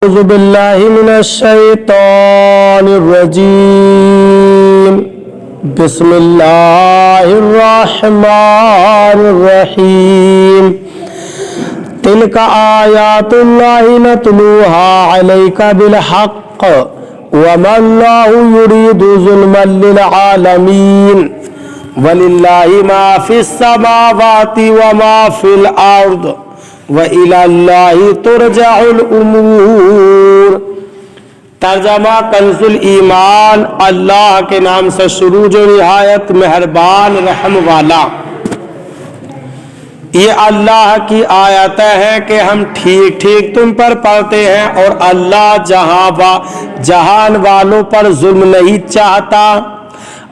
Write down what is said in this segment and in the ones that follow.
اعوذ باللہ من الشیطان الرجیم بسم اللہ الرحمن الرحیم تلک آیات اللہ نتلوها علیک بالحق وما اللہ یرید ظلما للعالمین وللہ ما فی السماوات وما فی الارض وَإِلَى اللَّهِ تُرْجَعُ الْأُمُورِ۔ ترجمہ کنز الایمان، اللہ کے نام سے شروع جو نہایت مہربان رحم والا۔ یہ اللہ کی آیتیں ہیں کہ ہم ٹھیک ٹھیک تم پر پڑھتے ہیں، اور اللہ جہان والوں پر ظلم نہیں چاہتا،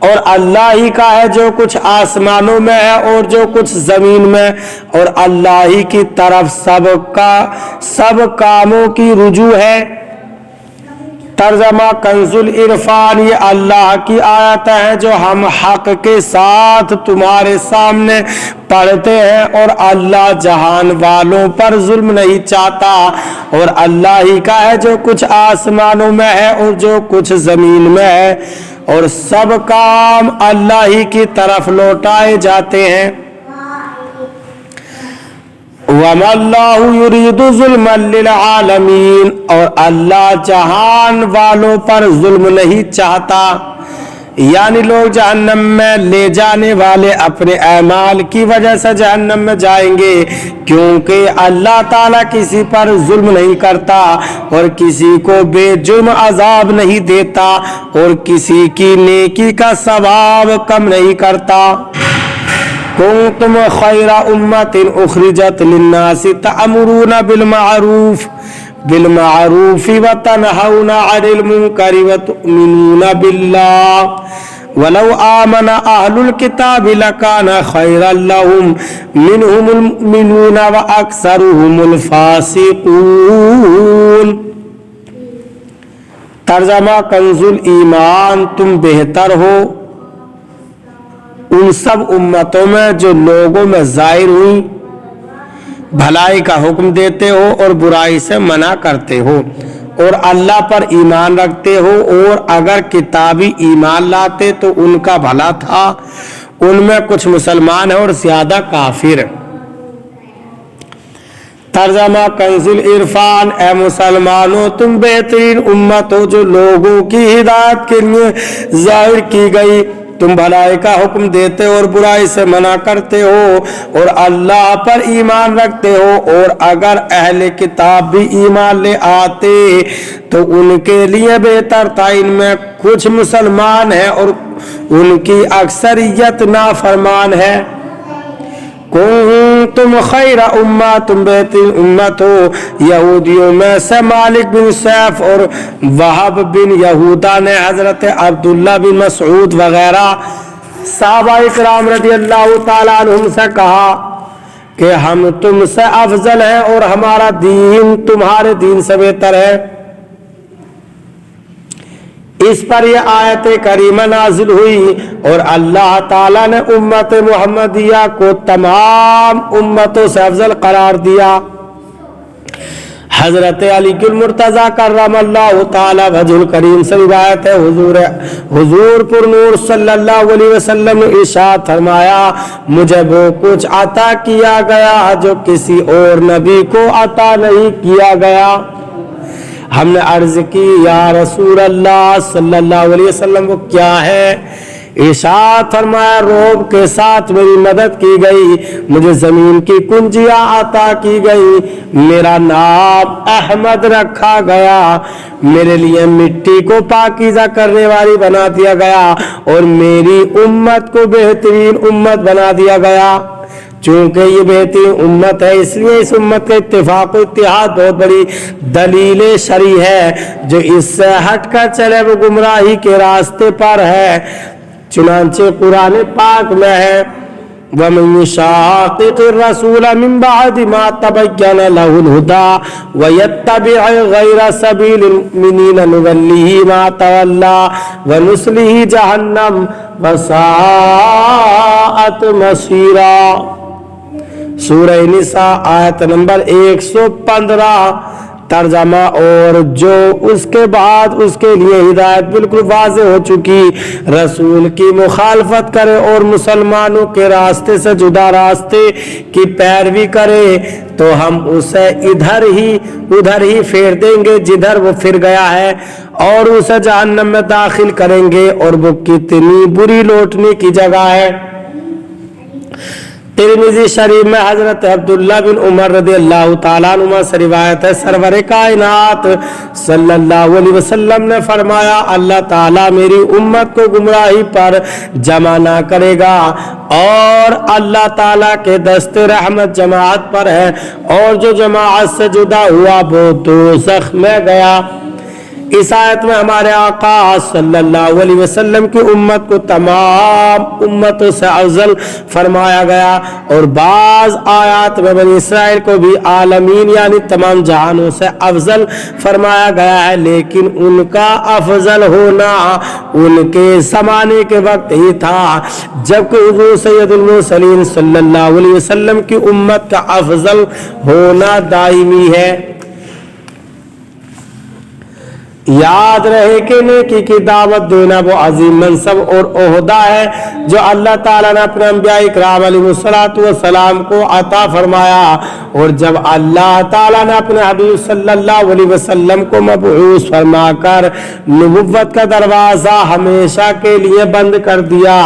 اور اللہ ہی کا ہے جو کچھ آسمانوں میں ہے اور جو کچھ زمین میں، اور اللہ ہی کی طرف سب کاموں کی رجوع ہے۔ ترجمہ کنز العرفان، یہ اللہ کی آیتیں ہیں جو ہم حق کے ساتھ تمہارے سامنے پڑھتے ہیں، اور اللہ جہان والوں پر ظلم نہیں چاہتا، اور اللہ ہی کا ہے جو کچھ آسمانوں میں ہے اور جو کچھ زمین میں ہے، اور سب کام اللہ ہی کی طرف لوٹائے جاتے ہیں۔ وَمَا اللَّهُ يُرِيدُ ظُلْمًا لِلْعَالَمِينَ، اور اللہ جہان والوں پر ظلم نہیں چاہتا، یعنی لوگ جہنم میں لے جانے والے اپنے اعمال کی وجہ سے جہنم میں جائیں گے، کیونکہ اللہ تعالیٰ کسی پر ظلم نہیں کرتا اور کسی کو بے جرم عذاب نہیں دیتا، اور کسی کی نیکی کا ثواب کم نہیں کرتا۔ کنتم خیر امۃ اخرجت للناس تأمرون بالمعروف وتنہون عن المنکر وتؤمنون باللہ ولو آمن اہل الکتاب لکان خیرا لهم منهم المؤمنون واکثرهم الفاسقون۔ ترجمہ کنز الایمان، تم بہتر ہو ان سب امتوں میں جو لوگوں میں ظاہر ہوئی، بھلائی کا حکم دیتے ہو اور برائی سے منع کرتے ہو، اور اللہ پر ایمان رکھتے ہو، اور اگر کتابی ایمان لاتے تو ان کا بھلا تھا، ان میں کچھ مسلمان ہیں اور زیادہ کافر۔ ترجمہ کنز العرفان، اے مسلمانوں تم بہترین امت ہو جو لوگوں کی ہدایت کے لیے ظاہر کی گئی، تم بھلائی کا حکم دیتے ہو اور برائی سے منع کرتے ہو، اور اللہ پر ایمان رکھتے ہو، اور اگر اہل کتاب بھی ایمان لے آتے تو ان کے لیے بہتر تھا، ان میں کچھ مسلمان ہیں اور ان کی اکثریت نافرمان ہے۔ تم خیر امہ، تم بہترین امت ہو۔ یہودیوں میں سے مالک بن سیف اور وہب بن یہودا نے حضرت عبداللہ بن مسعود وغیرہ صحابہ اکرام رضی اللہ تعالیٰ عنہم سے کہا کہ ہم تم سے افضل ہیں اور ہمارا دین تمہارے دین سے بہتر ہے۔ اس پر یہ آیت کریمہ نازل ہوئی، اور اللہ تعالیٰ نے امت محمدیہ کو تمام امتوں سے افضل قرار دیا۔ حضرت علی المرتضیٰ کرم اللہ تعالی وجہ الکریم سے روایت ہے، حضور پر نور صلی اللہ علیہ وسلم نے ارشاد فرمایا، مجھے وہ کچھ عطا کیا گیا جو کسی اور نبی کو عطا نہیں کیا گیا۔ ہم نے عرض کی یا رسول اللہ صلی اللہ علیہ وسلم وہ کیا ہے؟ ارشاد فرمایا، روب کے ساتھ میری مدد کی گئی، مجھے زمین کی کنجیاں عطا کی گئی، میرا نام احمد رکھا گیا، میرے لیے مٹی کو پاکیزہ کرنے والی بنا دیا گیا، اور میری امت کو بہترین امت بنا دیا گیا۔ چونکہ یہ بہترین امت ہے، اس لیے اس امت کا اتفاق و اتحاد بہت بڑی دلیل شرعی ہے، جو اس سے ہٹ کر چلے وہ گمراہی کے راستے پر ہے۔ چنانچہ قرآن پاک میں ہے، وَمَن يُشَاقِقِ الرَّسُولَ مِن بَعْدِ مَا تَبَيَّنَ لَهُ الْهُدَىٰ وَيَتَّبِعْ غَيْرَ سَبِيلِ الْمُؤْمِنِينَ نُوَلِّهِ مَا تَوَلَّىٰ وَنُصْلِهِ جَهَنَّمَ وَسَاءَتْ مَصِيرًا۔ سورہ نساء آیت نمبر 115۔ ترجمہ، اور جو اس کے بعد اس کے لیے ہدایت بالکل واضح ہو چکی رسول کی مخالفت کرے اور مسلمانوں کے راستے سے جدا راستے کی پیروی کرے تو ہم اسے ادھر ہی پھیر دیں گے جدھر وہ پھر گیا ہے، اور اسے جہنم میں داخل کریں گے، اور وہ کتنی بری لوٹنے کی جگہ ہے۔ ترمذی شریف میں حضرت عبداللہ بن عمر رضی اللہ تعالیٰ عنہ سے روایت ہے، سرور کائنات صلی اللہ علیہ وسلم نے فرمایا، اللہ تعالیٰ میری امت کو گمراہی پر جمع نہ کرے گا، اور اللہ تعالیٰ کے دست رحمت جماعت پر ہے، اور جو جماعت سے جدا ہوا وہ دوزخ میں گیا۔ اس آیت میں ہمارے آقا صلی اللہ علیہ وسلم کی امت کو تمام امتوں سے افضل فرمایا گیا، اور بعض آیات میں بنی اسرائیل کو بھی عالمین یعنی تمام جہانوں سے افضل فرمایا گیا ہے، لیکن ان کا افضل ہونا ان کے زمانے کے وقت ہی تھا، جبکہ حضور سید المرسلین صلی اللہ علیہ وسلم کی امت کا افضل ہونا دائمی ہے۔ یاد رہے کہ نیکی کی دعوت دینا وہ عظیم منصب اور عہدہ ہے جو اللہ تعالیٰ نے اپنے انبیاء اکرام علیہ السلام کو عطا فرمایا، اور جب اللہ تعالیٰ نے اپنے حبیب صلی اللہ علیہ وسلم کو مبعوث فرما کر نبوت کا دروازہ ہمیشہ کے لیے بند کر دیا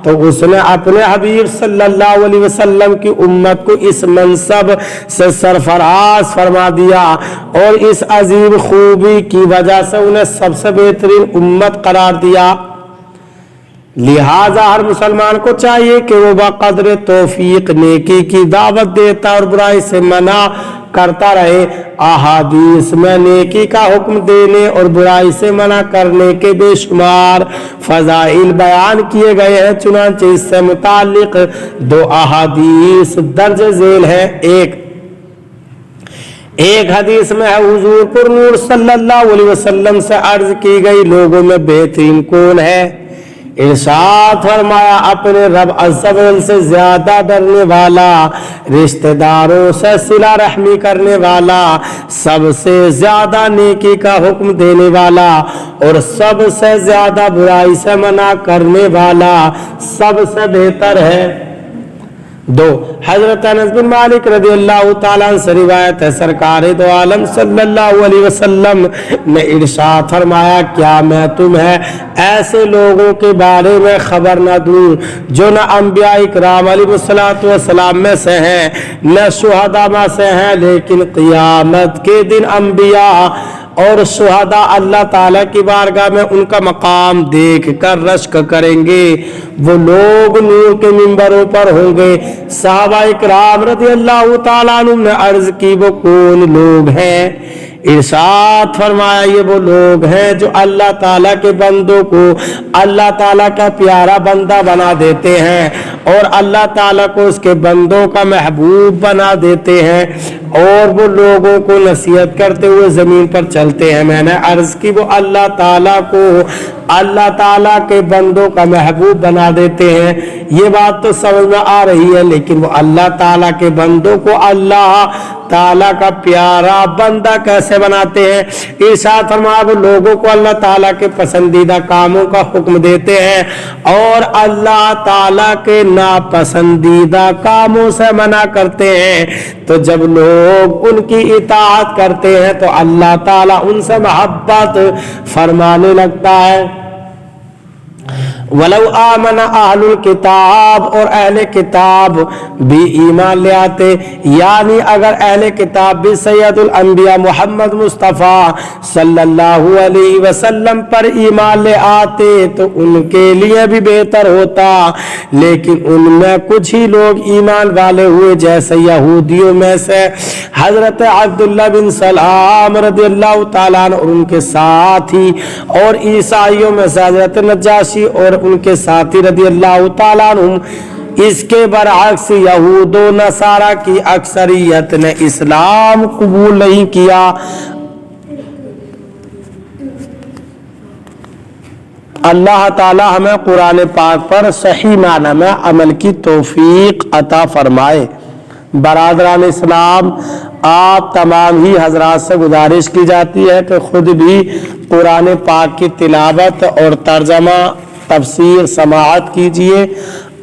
تو اس نے اپنے حبیب صلی اللہ علیہ وسلم کی امت کو اس منصب سے سرفراز فرما دیا، اور اس عظیم خوبی کی وجہ سے انہیں سب سے بہترین امت قرار دیا۔ لہذا ہر مسلمان کو چاہیے کہ وہ بقدر توفیق نیکی کی دعوت دیتا اور برائی سے منع کرتا رہے۔ احادیث میں نیکی کا حکم دینے اور برائی سے منع کرنے کے بے شمار فضائل بیان کیے گئے ہیں، چنانچہ اس سے متعلق دو احادیث درج ذیل ہیں۔ ایک حدیث میں ہے، حضور پر نور صلی اللہ علیہ وسلم سے عرض کی گئی لوگوں میں بہترین کون ہے؟ ارشاد فرمایا، اپنے رب عز و جل سے زیادہ ڈرنے والا، رشتہ داروں سے صلہ رحمی کرنے والا، سب سے زیادہ نیکی کا حکم دینے والا، اور سب سے زیادہ برائی سے منع کرنے والا سب سے بہتر ہے۔ دو، حضرت انس بن مالک رضی اللہ تعالیٰ عنہ سے روایت ہے، سرکار دو عالم صلی اللہ علیہ وسلم نے ارشاد فرمایا، کیا میں تمہیں ایسے لوگوں کے بارے میں خبر نہ دوں جو نہ انبیاء اکرام علیہ السلام میں سے ہیں نہ شہداء میں سے ہیں، لیکن قیامت کے دن انبیاء اور شہداء اللہ تعالیٰ کی بارگاہ میں ان کا مقام دیکھ کر رشک کریں گے۔ وہ لوگ نور کے منبروں پر ہوں گے۔ صحابہ اکرام رضی اللہ تعالیٰ عنہ نے عرض کی، وہ کون لوگ ہیں؟ ارشاد فرمایا، یہ وہ لوگ ہیں جو اللہ تعالیٰ کے بندوں کو اللہ تعالیٰ کا پیارا بندہ بنا دیتے ہیں اور اللہ تعالیٰ کو اس کے بندوں کا محبوب بنا دیتے ہیں، اور وہ لوگوں کو نصیحت کرتے ہوئے زمین پر چلتے ہیں۔ میں نے عرض کی، وہ اللہ تعالیٰ کو اللہ تعالیٰ کے بندوں کا محبوب بنا دیتے ہیں، یہ بات تو سمجھ میں آ رہی ہے، لیکن وہ اللہ تعالیٰ کے بندوں کو اللہ تعالیٰ کا پیارا بندہ کیسے بناتے ہیں؟ ارشاد فرمایا، وہ لوگوں کو اللہ تعالیٰ کے پسندیدہ کاموں کا حکم دیتے ہیں اور اللہ تعالیٰ کے ناپسندیدہ کاموں سے منع کرتے ہیں، تو جب لوگ ان کی اطاعت کرتے ہیں تو اللہ تعالیٰ ان سے محبت فرمانے لگتا ہے۔ ولو آمن اہل الکتاب، اور اہل کتاب بھی ایمان لے آتے، یعنی اگر اہل کتاب بھی سید الانبیاء محمد مصطفیٰ صلی اللہ علیہ وسلم پر ایمان لے آتے تو ان کے لیے بھی بہتر ہوتا، لیکن ان میں کچھ ہی لوگ ایمان والے ہوئے، جیسے یہودیوں میں سے حضرت عبداللہ بن سلام رضی اللہ تعالیٰ عنہ اور ان کے ساتھی، اور عیسائیوں میں سے حضرت نجاشی اور ان کے ساتھی رضی اللہ تعالیٰ عنہ۔ اس کے برعکس یہود و نصارہ کی اکثریت نے اسلام قبول نہیں کیا۔ اللہ تعالی ہمیں قرآن پاک پر صحیح معنی میں عمل کی توفیق عطا فرمائے۔ برادران اسلام، آپ تمام ہی حضرات سے گزارش کی جاتی ہے کہ خود بھی قرآن پاک کی تلاوت اور ترجمہ تفسیر سماعت کیجیے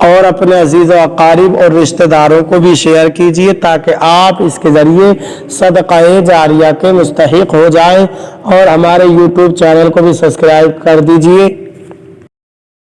اور اپنے عزیز و اقارب اور رشتہ داروں کو بھی شیئر کیجیے تاکہ آپ اس کے ذریعے صدقہ جاریہ کے مستحق ہو جائیں، اور ہمارے یوٹیوب چینل کو بھی سبسکرائب کر دیجیے۔